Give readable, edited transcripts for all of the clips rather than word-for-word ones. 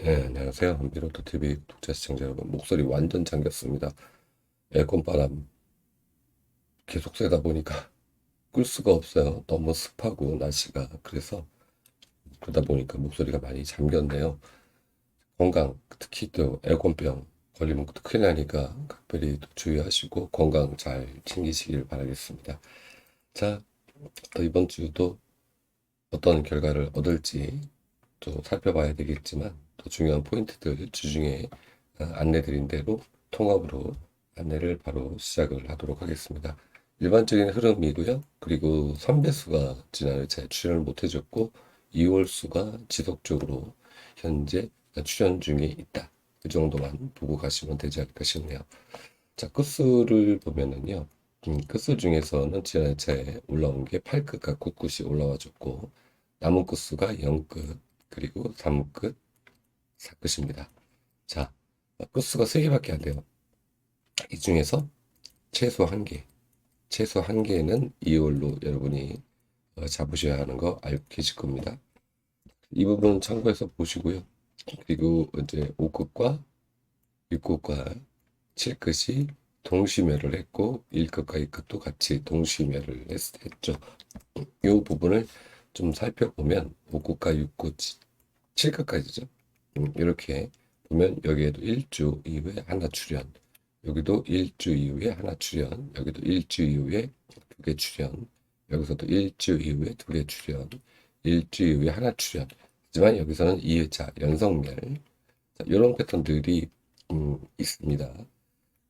네, 안녕하세요. 한비로토TV 독자 시청자 여러분. 목소리 완전 잠겼습니다. 에어컨 바람 계속 쐬다 보니까 끌 수가 없어요. 너무 습하고 날씨가. 그래서 그러다 보니까 목소리가 많이 잠겼네요. 건강, 특히 또 에어컨병 걸리면 또 큰일 나니까 각별히 또 주의하시고 건강 잘 챙기시길 바라겠습니다. 자, 또 이번 주도 어떤 결과를 얻을지 또 살펴봐야 되겠지만 또 중요한 포인트들 주중에 안내드린 대로 통합으로 안내를 바로 시작을 하도록 하겠습니다. 일반적인 흐름이고요. 그리고 선배수가 지난해 잘 출연을 못 해줬고 이월수가 지속적으로 현재 출연 중에 있다. 그 정도만 보고 가시면 되지 않을까 싶네요. 자, 끝수를 보면은요. 끝수 중에서는 지난해 차에 올라온 게 8끝과 9끝이 올라와줬고 남은 끝수가 0끝 그리고 3끝, 4끝입니다. 자, 끝수가 3개밖에 안 돼요. 이 중에서 최소 1개, 최소 1개는 2월로 여러분이 잡으셔야 하는 거 알고 계실 겁니다. 이 부분 참고해서 보시고요. 그리고 이제 5끝과 6끝과 7끝이 동시매를 했고 1끝과 2끝도 같이 동시매를 했죠. 이 부분을 좀 살펴보면 5끝과 6끝, 7끝까지죠. 이렇게 보면 여기에도 1주 이후에 하나 출연, 여기도 1주 이후에 하나 출연, 여기도 1주 이후에 2개 출연, 여기서도 1주 이후에 2개 출연, 1주 이후에 하나 출연. 하지만 여기서는 2회차 연성멸, 이런 패턴들이 있습니다.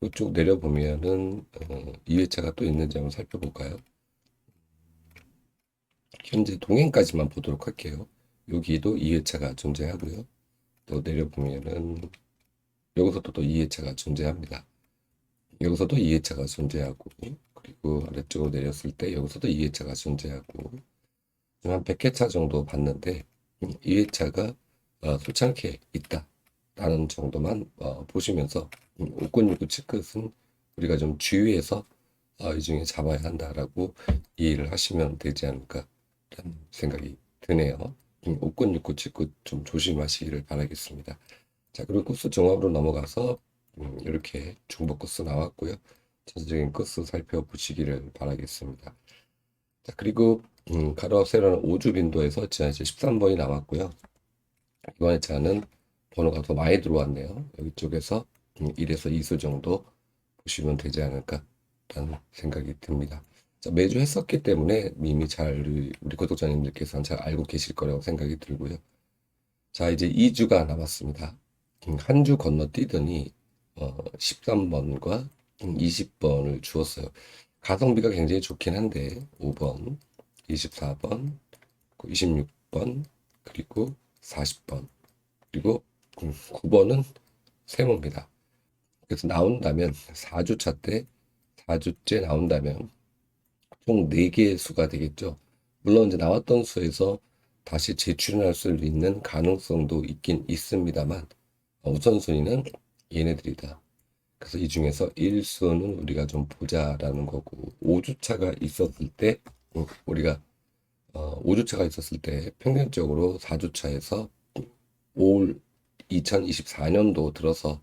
이쪽 내려보면은 2회차가 또 있는지 한번 살펴볼까요? 현재 동행까지만 보도록 할게요. 여기도 2회차가 존재하고요. 또 내려보면은 여기서도 또 2회차가 존재합니다. 여기서도 2회차가 존재하고 그리고 아래쪽으로 내렸을 때 여기서도 2회차가 존재하고 한 100회차 정도 봤는데 2회차가 솔창게 있다라는 정도만 보시면서 5권, 6권, 7끝은 우리가 좀 주의해서 이 중에 잡아야 한다라고 이해를 하시면 되지 않을까 라는 생각이 드네요. 5권, 6권, 7권 좀 조심하시기를 바라겠습니다. 자, 그리고 코스 종합으로 넘어가서 이렇게 중복 코스 나왔고요. 전체적인 코스 살펴보시기를 바라겠습니다. 자, 그리고 가로합 세로는 5주 빈도에서 지난 이제 13번이 나왔고요. 이번 회차는 번호가 더 많이 들어왔네요. 여기 쪽에서 1에서 2수 정도 보시면 되지 않을까라는 생각이 듭니다. 자, 매주 했었기 때문에 이미 잘 우리 구독자님들께서는 잘 알고 계실 거라고 생각이 들고요. 자, 이제 2주가 남았습니다. 한 주 건너뛰더니 13번과 20번을 주었어요. 가성비가 굉장히 좋긴 한데 5번, 24번, 26번, 그리고 40번, 그리고 9번은 세모입니다. 그래서 나온다면 4주차 때 4주째 나온다면 총 4개의 수가 되겠죠. 물론 이제 나왔던 수에서 다시 재출연할 수 있는 가능성도 있긴 있습니다만 우선순위는 얘네들이다. 그래서 이 중에서 1수는 우리가 좀 보자라는 거고 5주차가 있었을 때 우리가 5주차가 있었을 때 평균적으로 4주차에서 올 2024년도 들어서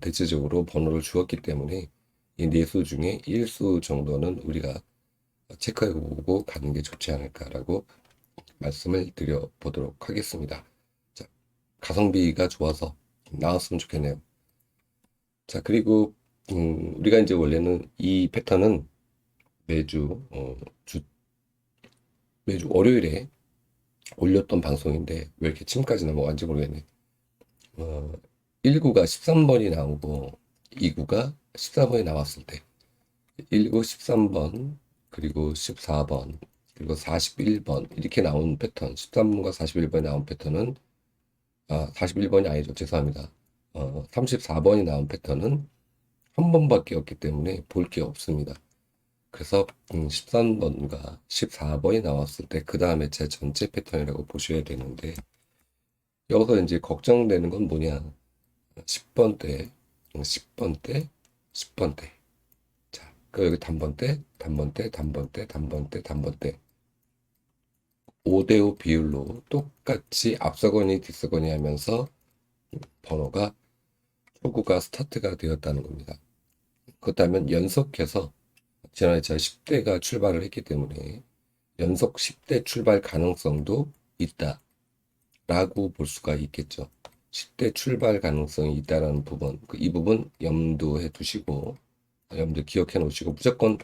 대체적으로 번호를 주었기 때문에 이 4수 중에 1수 정도는 우리가 체크해보고 가는 게 좋지 않을까라고 말씀을 드려보도록 하겠습니다. 자, 가성비가 좋아서 나왔으면 좋겠네요. 자, 그리고 우리가 이제 원래는 이 패턴은 매주 매주 월요일에 올렸던 방송인데 왜 이렇게 침까지 넘어간지 모르겠네. 1구가 13번이 나오고 2구가 14번이 나왔을 때 1구 13번 그리고 14번 그리고 41번 이렇게 나온 패턴 13번과 41번이 나온 패턴은 41번이 아니죠. 죄송합니다. 34번이 나온 패턴은 한 번밖에 없기 때문에 볼 게 없습니다. 그래서 13번과 14번이 나왔을 때 그 다음에 제 전체 패턴이라고 보셔야 되는데 여기서 이제 걱정되는 건 뭐냐 10번 때 10번 때 10번 때 자, 그 여기 단번 때 단번 때 단번 때 단번 때 단번 때 5대5 비율로 똑같이 앞서거니 뒤서거니 하면서 번호가 초구가 스타트가 되었다는 겁니다. 그렇다면 연속해서 지난해 제가 10대가 출발을 했기 때문에 연속 10대 출발 가능성도 있다라고 볼 수가 있겠죠. 10대 출발 가능성이 있다라는 부분, 이 부분 염두해 두시고 염두 기억해 놓으시고 무조건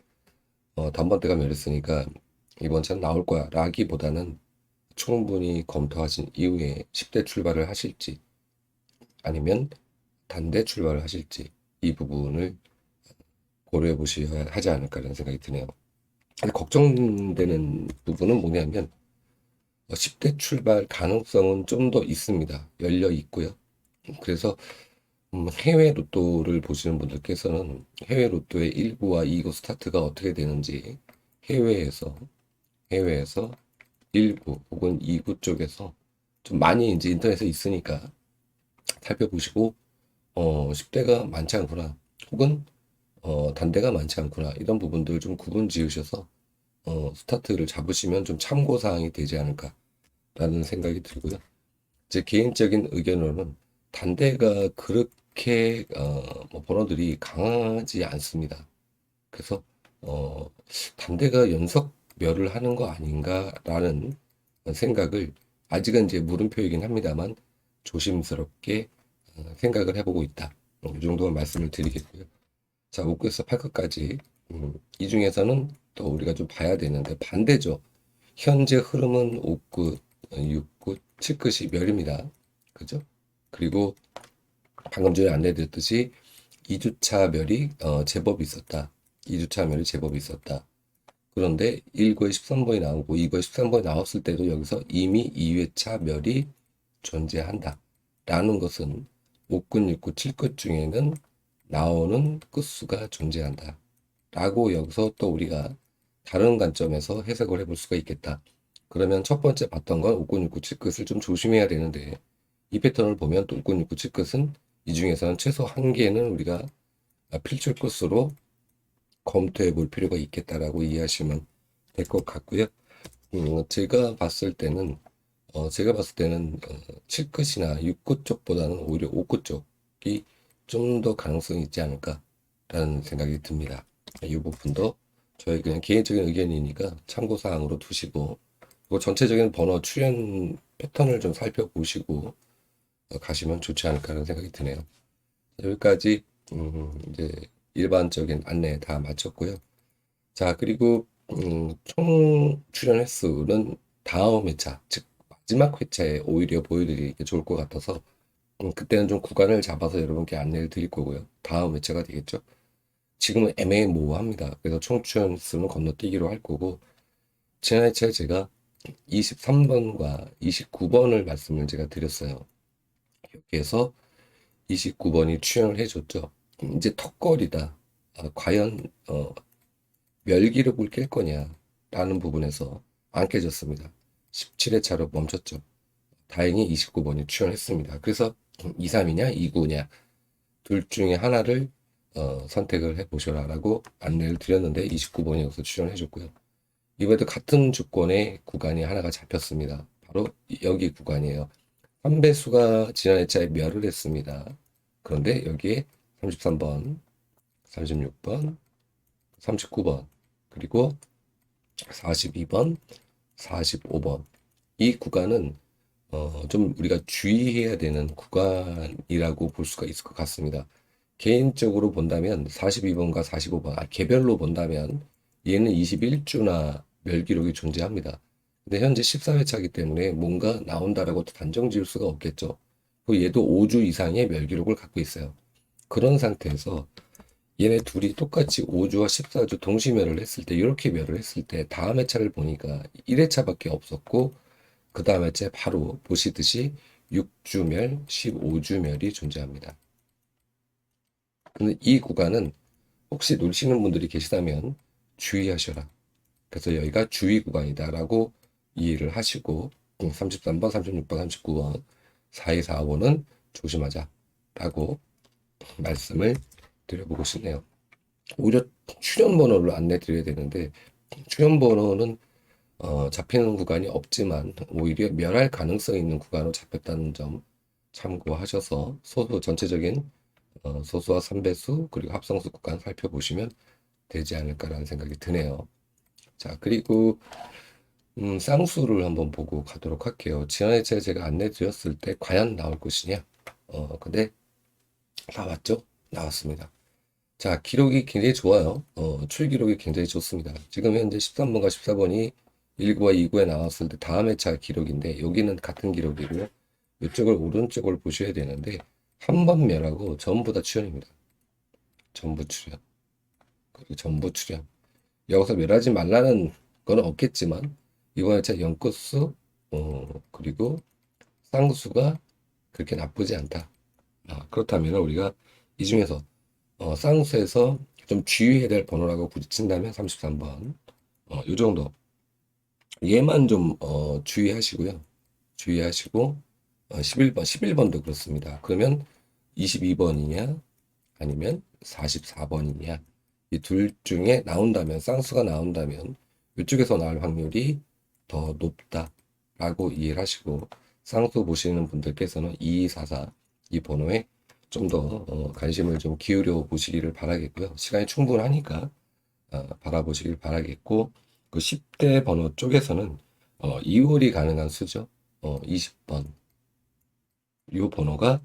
단번대가 멸했으니까 이번 차는 나올 거야 라기보다는 충분히 검토하신 이후에 10대 출발을 하실지 아니면 단대 출발을 하실지 이 부분을 고려해 보셔야 하지 않을까라는 생각이 드네요. 근데 걱정되는 부분은 뭐냐면 10대 출발 가능성은 좀 더 있습니다. 열려 있고요. 그래서 해외 로또를 보시는 분들께서는 해외 로또의 1구와 2구 스타트가 어떻게 되는지 해외에서 1구 혹은 2구 쪽에서 좀 많이 이제 인터넷에 있으니까 살펴보시고 10대가 많지 않구나 혹은 단대가 많지 않구나 이런 부분들 좀 구분 지으셔서 스타트를 잡으시면 좀 참고 사항이 되지 않을까라는 생각이 들고요. 제 개인적인 의견으로는 단대가 그렇게 뭐 번호들이 강하지 않습니다. 그래서 단대가 연속 멸을 하는 거 아닌가라는 생각을 아직은 이제 물음표이긴 합니다만 조심스럽게 생각을 해보고 있다. 이 정도만 말씀을 드리겠고요. 자, 5끝에서 8끝까지 이 중에서는 또 우리가 좀 봐야 되는데 반대죠. 현재 흐름은 5끝, 6끝, 7끝이 멸입니다. 그죠? 그리고 방금 전에 안내드렸듯이 2주차 멸이 제법 있었다. 2주차 멸이 제법 있었다. 그런데 1구에 13번이 나오고 2구에 13번이 나왔을 때도 여기서 이미 2회차 멸이 존재한다. 라는 것은 5끝, 6끝, 7끝 중에는 나오는 끝수가 존재한다. 라고 여기서 또 우리가 다른 관점에서 해석을 해볼 수가 있겠다. 그러면 첫 번째 봤던 건 5끝, 6끝, 7끝을 좀 조심해야 되는데 이 패턴을 보면 또 5끝, 6끝, 7끝은 이 중에서는 최소 한 개는 우리가 필출 끝으로 검토해 볼 필요가 있겠다라고 이해하시면 될 것 같고요. 제가 봤을 때는 7끝이나 6끝 쪽보다는 오히려 5끝 쪽이 좀 더 가능성이 있지 않을까라는 생각이 듭니다. 이 부분도 저의 그냥 개인적인 의견이니까 참고사항으로 두시고 그리고 전체적인 번호 출현 패턴을 좀 살펴보시고 가시면 좋지 않을까라는 생각이 드네요. 여기까지 이제 일반적인 안내 다 마쳤고요. 자, 그리고 총 출연 횟수는 다음 회차, 즉 마지막 회차에 오히려 보여드리기 좋을 것 같아서 그때는 좀 구간을 잡아서 여러분께 안내를 드릴 거고요. 다음 회차가 되겠죠. 지금은 애매모호합니다. 그래서 총 출연 횟수는 건너뛰기로 할 거고 지난 회차에 제가 23번과 29번을 말씀을 제가 드렸어요. 여기에서 29번이 출연을 해줬죠. 이제 턱걸이다. 과연 멸기록을 깰 거냐라는 부분에서 안 깨졌습니다. 17회차로 멈췄죠. 다행히 29번이 출연했습니다. 그래서 2, 3이냐 2구냐 둘 중에 하나를 선택을 해보셔라라고 안내를 드렸는데 29번이 여기서 출연해줬고요. 이번에도 같은 주권의 구간이 하나가 잡혔습니다. 바로 여기 구간이에요. 3배수가 지난 회차에 멸을 했습니다. 그런데 여기에 33번, 36번, 39번, 그리고 42번, 45번. 이 구간은 좀 우리가 주의해야 되는 구간이라고 볼 수가 있을 것 같습니다. 개인적으로 본다면 42번과 45번, 개별로 본다면 얘는 21주나 멸 기록이 존재합니다. 근데 현재 14회차이기 때문에 뭔가 나온다라고 단정 지을 수가 없겠죠. 그리고 얘도 5주 이상의 멸 기록을 갖고 있어요. 그런 상태에서 얘네 둘이 똑같이 5주와 14주 동시멸을 했을 때 이렇게 멸을 했을 때 다음 회차를 보니까 1회차밖에 없었고 그 다음 회차에 바로 보시듯이 6주멸, 15주멸이 존재합니다. 근데 이 구간은 혹시 놓치는 분들이 계시다면 주의하셔라. 그래서 여기가 주의 구간이다라고 이해를 하시고 33번, 36번, 39번, 4245는 조심하자라고 말씀을 드려보고 싶네요. 오히려 출연 번호를 안내 드려야 되는데 출연 번호는 잡히는 구간이 없지만 오히려 멸할 가능성이 있는 구간으로 잡혔다는 점 참고하셔서 소수 전체적인 소수와 삼배수 그리고 합성수 구간 살펴보시면 되지 않을까라는 생각이 드네요. 자, 그리고 쌍수를 한번 보고 가도록 할게요. 지난해 제가 안내 드렸을 때 과연 나올 것이냐? 근데 나왔죠? 나왔습니다. 자, 기록이 굉장히 좋아요. 출 기록이 굉장히 좋습니다. 지금 현재 13번과 14번이 1구와 2구에 나왔을 때 다음 회차 기록인데 여기는 같은 기록이고요. 이쪽을 오른쪽을 보셔야 되는데 한 번 멸하고 전부 다 출연입니다. 전부 출연. 그리고 전부 출연. 여기서 멸하지 말라는 건 없겠지만 이번 회차 연끝수 그리고 쌍수가 그렇게 나쁘지 않다. 그렇다면 우리가 이 중에서 쌍수에서 좀 주의해야 될 번호라고 부딪힌다면 33번 요 정도 얘만 좀 주의하시고요. 주의하시고 11번도 그렇습니다. 그러면 22번이냐 아니면 44번이냐 이 둘 중에 나온다면 쌍수가 나온다면 이쪽에서 나올 확률이 더 높다라고 이해를 하시고 쌍수 보시는 분들께서는 2244 이 번호에 좀 더 관심을 좀 기울여 보시기를 바라겠고요. 시간이 충분하니까 바라보시길 바라겠고 그 10대 번호 쪽에서는 2월이 가능한 수죠. 20번 이 번호가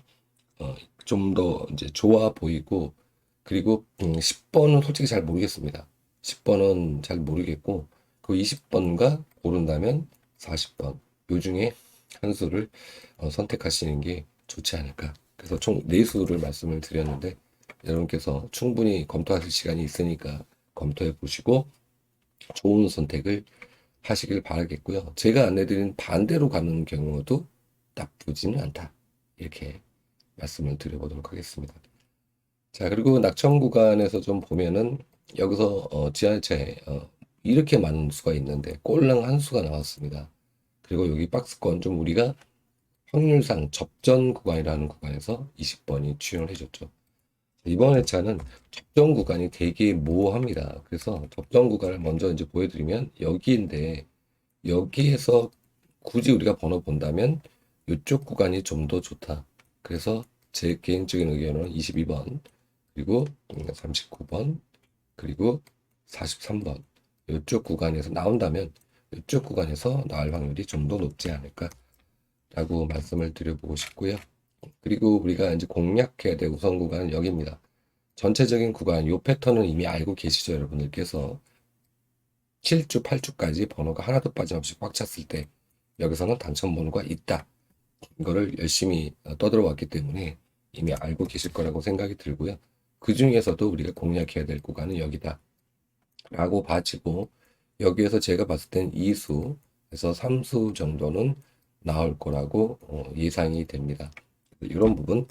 좀 더 이제 좋아 보이고 그리고 10번은 솔직히 잘 모르겠습니다. 10번은 잘 모르겠고 그 20번과 고른다면 40번 요 중에 한 수를 선택하시는 게 좋지 않을까. 그래서 총 4수를 말씀을 드렸는데 여러분께서 충분히 검토하실 시간이 있으니까 검토해 보시고 좋은 선택을 하시길 바라겠고요. 제가 안내드린 반대로 가는 경우도 나쁘지는 않다. 이렇게 말씀을 드려보도록 하겠습니다. 자, 그리고 낙천 구간에서 좀 보면은 여기서 지하철에 이렇게 많은 수가 있는데 꼴랑 한 수가 나왔습니다. 그리고 여기 박스권 좀 우리가 확률상 접전 구간이라는 구간에서 20번이 출연을 해줬죠. 이번 회차는 접전 구간이 되게 모호합니다. 그래서 접전 구간을 먼저 이제 보여드리면 여기인데 여기에서 굳이 우리가 번호 본다면 이쪽 구간이 좀 더 좋다. 그래서 제 개인적인 의견은 22번 그리고 39번 그리고 43번 이쪽 구간에서 나온다면 이쪽 구간에서 나올 확률이 좀 더 높지 않을까 라고 말씀을 드려보고 싶고요. 그리고 우리가 이제 공략해야 될 우선 구간은 여기입니다. 전체적인 구간, 이 패턴은 이미 알고 계시죠, 여러분들께서. 7주, 8주까지 번호가 하나도 빠짐없이 꽉 찼을 때 여기서는 당첨 번호가 있다. 이거를 열심히 떠들어 왔기 때문에 이미 알고 계실 거라고 생각이 들고요. 그 중에서도 우리가 공략해야 될 구간은 여기다. 라고 봐지고 여기에서 제가 봤을 땐 2수에서 3수 정도는 나올 거라고 예상이 됩니다. 이런 부분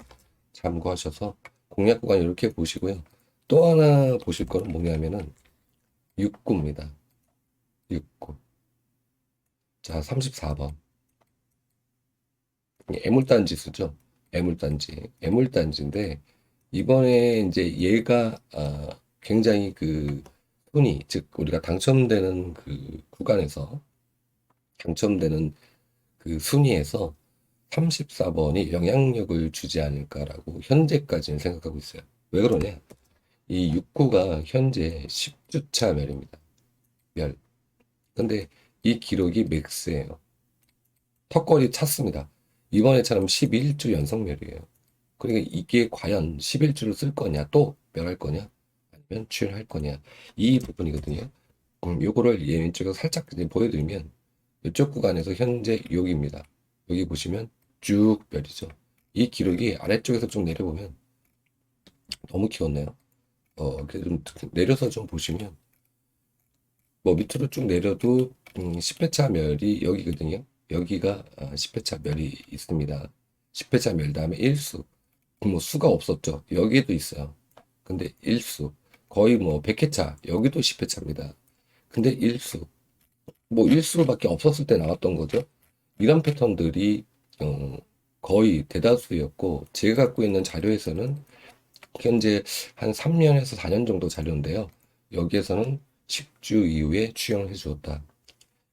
참고하셔서 공략 구간 이렇게 보시고요. 또 하나 보실 거는 뭐냐면은 6구입니다. 6구. 자, 34번. 애물단 지수죠. 애물단지. 애물단지인데 이번에 이제 얘가 굉장히 그 순위, 즉 우리가 당첨되는 그 구간에서 당첨되는 그 순위에서 34번이 영향력을 주지 않을까라고 현재까지는 생각하고 있어요. 왜 그러냐? 이 6구가 현재 10주차 멸입니다. 멸. 근데 이 기록이 맥스예요. 턱걸이 찼습니다. 이번에처럼 11주 연속 멸이에요. 그러니까 이게 과연 11주를 쓸 거냐, 또 멸할 거냐, 아니면 출연할 거냐, 이 부분이거든요. 요거를 왼쪽에서 살짝 이제 보여드리면 이쪽 구간에서 현재 여기입니다. 여기 보시면 쭉 멸이죠. 이 기록이 아래쪽에서 좀 내려보면 너무 키웠네요. 좀 내려서 좀 보시면 뭐 밑으로 쭉 내려도 10회차 멸이 여기거든요. 여기가 10회차 멸이 있습니다. 10회차 멸 다음에 1수. 뭐 수가 없었죠. 여기에도 있어요. 근데 1수. 거의 뭐 100회차. 여기도 10회차입니다. 근데 1수. 뭐 1수밖에 없었을 때 나왔던 거죠. 이런 패턴들이 거의 대다수였고 제가 갖고 있는 자료에서는 현재 한 3년에서 4년 정도 자료인데요. 여기에서는 10주 이후에 추영을 해주었다.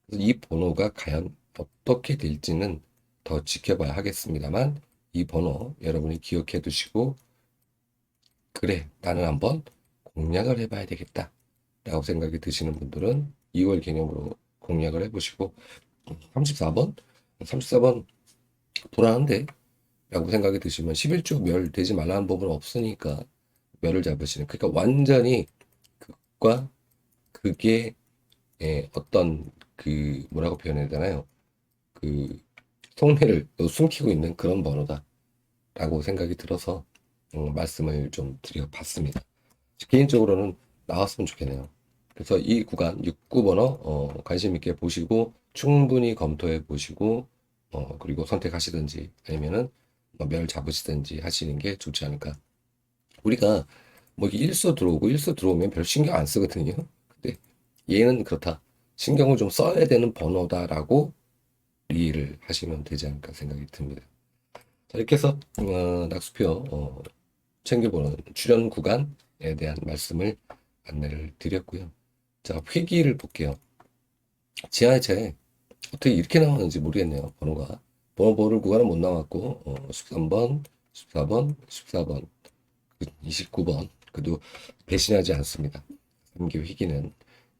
그래서 이 번호가 과연 어떻게 될지는 더 지켜봐야 하겠습니다만 이 번호 여러분이 기억해 두시고, 그래, 나는 한번 공략을 해봐야 되겠다 라고 생각이 드시는 분들은 2월 개념으로 공략을 해보시고, 34번? 34번 불안한데? 라고 생각이 드시면 11조 멸 되지 말라는 법은 없으니까 멸을 잡으시는, 그러니까 완전히 극과 극의 어떤 그 뭐라고 표현해야 되나요? 그 속내를 숨기고 있는 그런 번호다 라고 생각이 들어서 말씀을 좀 드려봤습니다. 개인적으로는 나왔으면 좋겠네요. 그래서 이 구간 6, 9번호 관심 있게 보시고 충분히 검토해 보시고 그리고 선택하시든지 아니면은 멸 잡으시든지 하시는 게 좋지 않을까. 우리가 뭐 일수 들어오고 일수 들어오면 별 신경 안 쓰거든요. 근데 얘는 그렇다. 신경을 좀 써야 되는 번호다라고 이해를 하시면 되지 않을까 생각이 듭니다. 자, 이렇게 해서 낙수표 챙겨보는 출연 구간에 대한 말씀을 안내를 드렸고요. 자, 회기를 볼게요. 지하철에 어떻게 이렇게 나오는지 모르겠네요. 번호가. 번호를 구간은 못 나왔고 13번, 14번, 14번, 29번. 그래도 배신하지 않습니다. 3기 회기는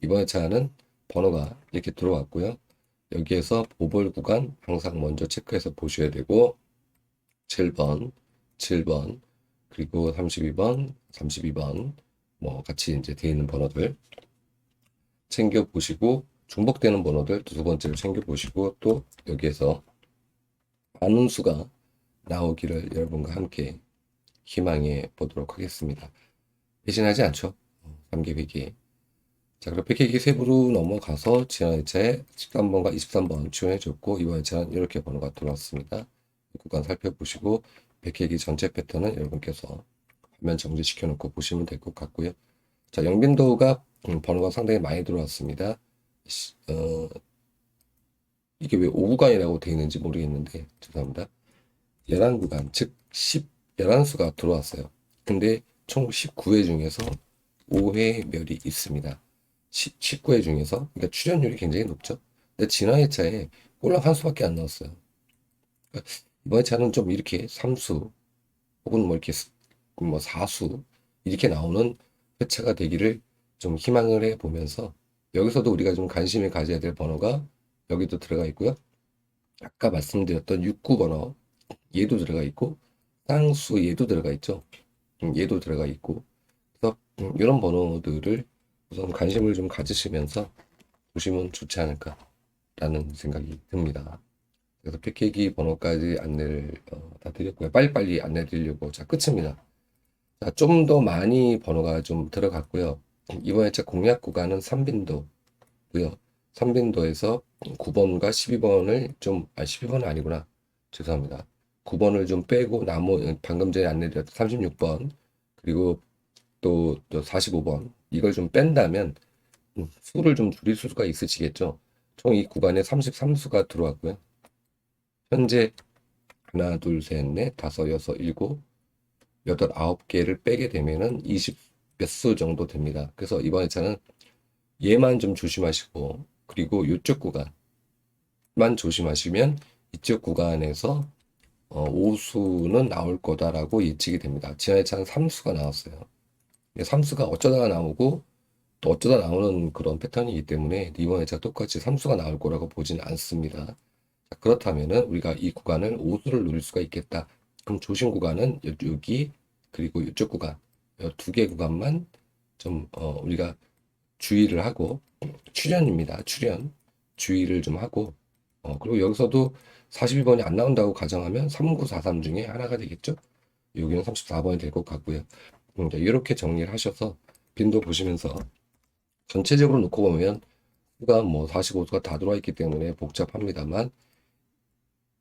이번 차는 번호가 이렇게 들어왔고요. 여기에서 보벌 구간 항상 먼저 체크해서 보셔야 되고 7번, 7번, 그리고 32번, 32번 뭐 같이 이제 되어 있는 번호들 챙겨 보시고 중복되는 번호들 두 번째로 챙겨 보시고 또 여기에서 많은 수가 나오기를 여러분과 함께 희망해 보도록 하겠습니다. 배신하지 않죠. 3개 회기. 자, 그럼 100회기 세부로 넘어가서 지난 회차에 13번과 23번 지원해 줬고 이번 회차는 이렇게 번호가 들어왔습니다. 구간 살펴보시고 100회기 전체 패턴은 여러분께서 화면 정지시켜 놓고 보시면 될 것 같고요. 자, 영빈도가 번호가 상당히 많이 들어왔습니다. 이게 왜 5구간이라고 되어 있는지 모르겠는데 죄송합니다. 11구간, 즉 11수가 들어왔어요. 근데 총 19회 중에서 5회 멸이 있습니다. 19회 중에서, 그러니까 출연율이 굉장히 높죠. 근데 지난 회차에 꼴랑 한 수밖에 안 나왔어요. 그러니까 이번 회차는 좀 이렇게 3수 혹은 뭐 이렇게 뭐 4수 이렇게 나오는 회차가 되기를 좀 희망을 해 보면서 여기서도 우리가 좀 관심을 가져야 될 번호가 여기도 들어가 있고요. 아까 말씀드렸던 69번호 얘도 들어가 있고 쌍수 얘도 들어가 있죠. 얘도 들어가 있고 그래서 이런 번호들을 우선 관심을 좀 가지시면서 보시면 좋지 않을까라는 생각이 듭니다. 그래서 패키지 번호까지 안내를 다 드렸고요. 빨리빨리 안내 드리려고 자 끝입니다. 자, 좀 더 많이 번호가 좀 들어갔고요. 이번 회차 공략 구간은 3빈도고요. 3빈도에서 9번과 12번을 좀, 12번은 아니구나. 죄송합니다. 9번을 좀 빼고 방금 전에 안내드렸던 36번, 그리고 또 45번, 이걸 좀 뺀다면 수를 좀 줄일 수가 있으시겠죠. 총 이 구간에 33수가 들어왔고요. 현재 하나, 둘, 셋, 넷, 다섯, 여섯, 일곱, 여덟, 아홉 개를 빼게 되면은 20 몇 수 정도 됩니다. 그래서 이번 회차는 얘만 좀 조심하시고, 그리고 이쪽 구간만 조심하시면 이쪽 구간에서 5수는 나올 거다라고 예측이 됩니다. 지난 회차는 3수가 나왔어요. 3수가 어쩌다가 나오고 또 어쩌다 나오는 그런 패턴이기 때문에 이번 회차 똑같이 3수가 나올 거라고 보진 않습니다. 자, 그렇다면은 우리가 이 구간을 5수를 누릴 수가 있겠다. 그럼 조심 구간은 여기 그리고 이쪽 구간 두 개 구간만 좀 우리가 주의를 하고 출연입니다. 출연 주의를 좀 하고 그리고 여기서도 41번이 안 나온다고 가정하면 3943 중에 하나가 되겠죠. 여기는 34번이 될 것 같고요. 이렇게 정리를 하셔서 빈도 보시면서 전체적으로 놓고 보면 수가 뭐 45수가 다 들어와 있기 때문에 복잡합니다만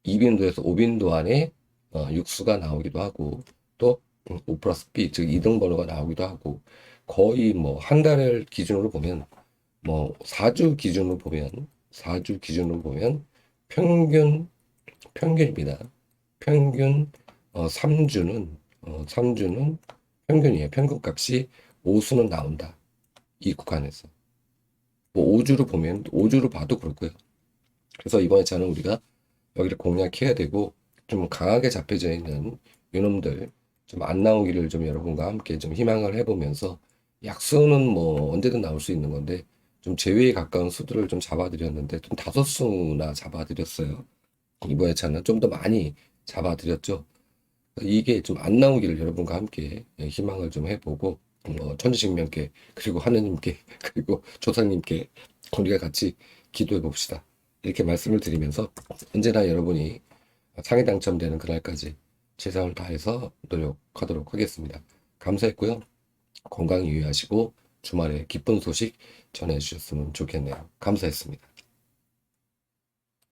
2빈도에서 5빈도 안에 6수가 나오기도 하고 또 O 플러스 B 즉 2등 번호가 나오기도 하고 거의 뭐 한 달을 기준으로 보면 뭐 4주 기준으로 보면 4주 기준으로 보면 평균입니다. 평균 3주는 평균이에요. 평균값이 5수는 나온다. 이 구간에서. 뭐 5주로 보면 5주로 봐도 그렇고요. 그래서 이번 회차는 우리가 여기를 공략해야 되고 좀 강하게 잡혀져 있는 요놈들 좀 안 나오기를 좀 여러분과 함께 좀 희망을 해보면서 약수는 뭐 언제든 나올 수 있는 건데 좀 제외에 가까운 수들을 좀 잡아드렸는데 좀 다섯 수나 잡아드렸어요. 이번 회차는 좀 더 많이 잡아드렸죠. 이게 좀 안 나오기를 여러분과 함께 희망을 좀 해보고 천지식명께 그리고 하느님께 그리고 조상님께 우리가 같이 기도해 봅시다. 이렇게 말씀을 드리면서 언제나 여러분이 상이 당첨되는 그날까지 최선을 다해서 노력하도록 하겠습니다. 감사했고요. 건강 유의하시고 주말에 기쁜 소식 전해주셨으면 좋겠네요. 감사했습니다.